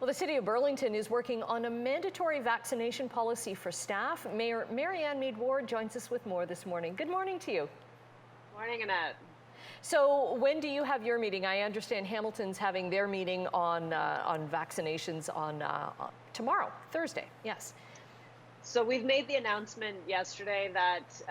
Well, the city of Burlington is working on a mandatory vaccination policy for staff. Mayor Marianne Meed Ward joins us with more this morning. Good morning to you. Morning, Annette. So when do you have your meeting? I understand Hamilton's having their meeting on vaccinations on tomorrow, Thursday. Yes. So we've made the announcement yesterday that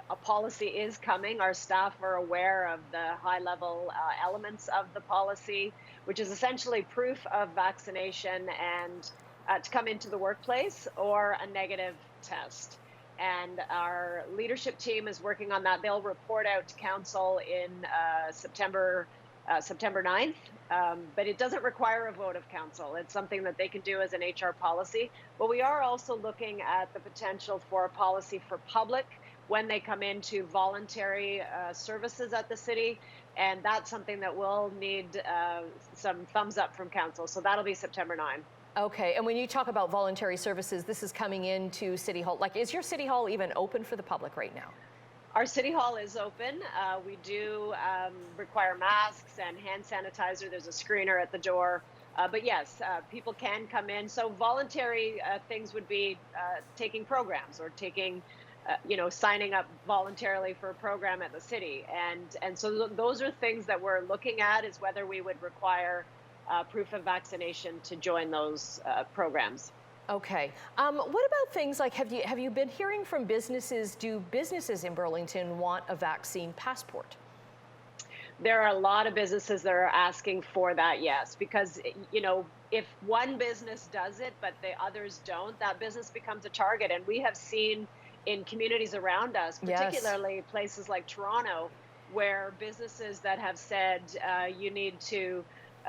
a policy is coming. Our staff are aware of the high-level elements of the policy, which is essentially proof of vaccination and to come into the workplace or a negative test. And our leadership team is working on that. They'll report out to council in September 9th, but it doesn't require a vote of council. It's something that they can do as an HR policy. But we are also looking at the potential for a policy for public when they come into voluntary services at the city. And that's something that will need some thumbs up from council. So that'll be September 9th. Okay, and when you talk about voluntary services, this is coming into City Hall. Like, is your City Hall even open for the public right now? Our City Hall is open. We do require masks and hand sanitizer. There's a screener at the door. But yes, people can come in. So voluntary things would be taking programs or taking, signing up voluntarily for a program at the city. And so those are things that we're looking at, is whether we would require proof of vaccination to join those programs. Okay. What about things like, have you been hearing from businesses? Do businesses in Burlington want a vaccine passport? There are a lot of businesses that are asking for that, yes, because, if one business does it, but the others don't, that business becomes a target. And we have seen in communities around us, particularly places like Toronto, where businesses that have said you need to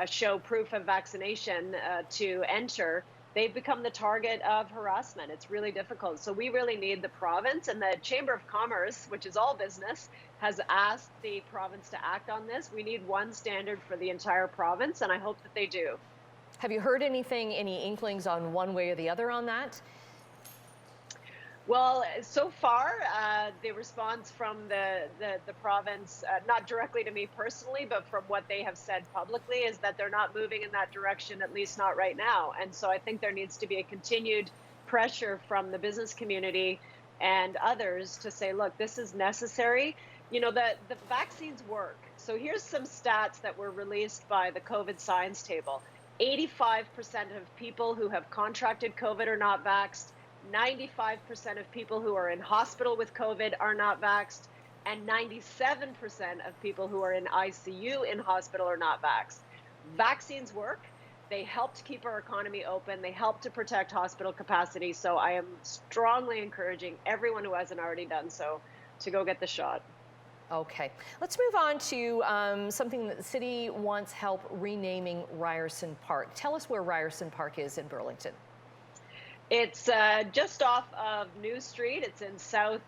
show proof of vaccination to enter, they've become the target of harassment. It's really difficult. So we really need the province, and the Chamber of Commerce, which is all business, has asked the province to act on this. We need one standard for the entire province, and I hope that they do. Have you heard anything, any inklings on one way or the other on that? Well, so far, the response from the province, not directly to me personally, but from what they have said publicly, is that they're not moving in that direction, at least not right now. And so I think there needs to be a continued pressure from the business community and others to say, look, this is necessary. The vaccines work. So here's some stats that were released by the COVID science table. 85% of people who have contracted COVID are not vaxxed. 95% of people who are in hospital with COVID are not vaxxed, and 97% of people who are in ICU in hospital are not vaxxed. Vaccines work. They help to keep our economy open. They help to protect hospital capacity. So I am strongly encouraging everyone who hasn't already done so to go get the shot. Okay, let's move on to something that the city wants help renaming Ryerson Park. Tell us where Ryerson Park is in Burlington. It's just off of New Street. It's in south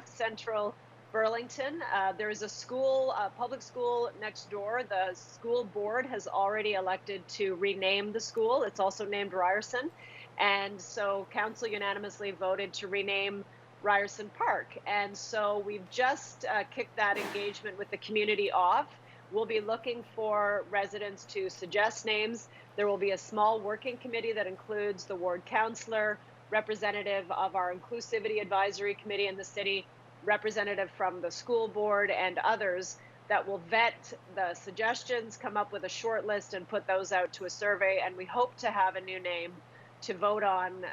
central Burlington. There is a school, a public school next door. The school board has already elected to rename the school. It's also named Ryerson. And so council unanimously voted to rename Ryerson Park. And so we've just kicked that engagement with the community off. We'll be looking for residents to suggest names. There will be a small working committee that includes the ward councillor, representative of our inclusivity advisory committee in the city, representative from the school board, and others that will vet the suggestions, come up with a short list, and put those out to a survey. And we hope to have a new name to vote on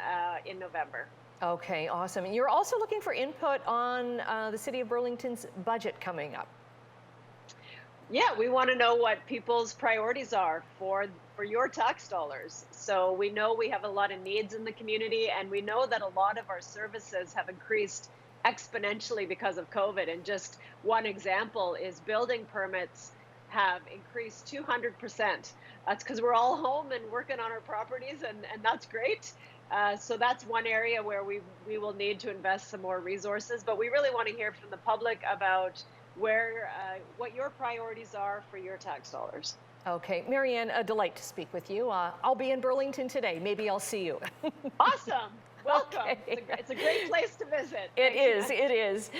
in November. Okay, awesome. And you're also looking for input on the City of Burlington's budget coming up. Yeah, we want to know what people's priorities are for your tax dollars. So we know we have a lot of needs in the community, and we know that a lot of our services have increased exponentially because of COVID. And just one example is building permits have increased 200%. That's because we're all home and working on our properties, and that's great. So that's one area where we will need to invest some more resources. But we really want to hear from the public about what your priorities are for your tax dollars. Okay, Marianne, a delight to speak with you. I'll be in Burlington today. Maybe I'll see you. Awesome. Welcome. Okay. It's a great place to visit. It is.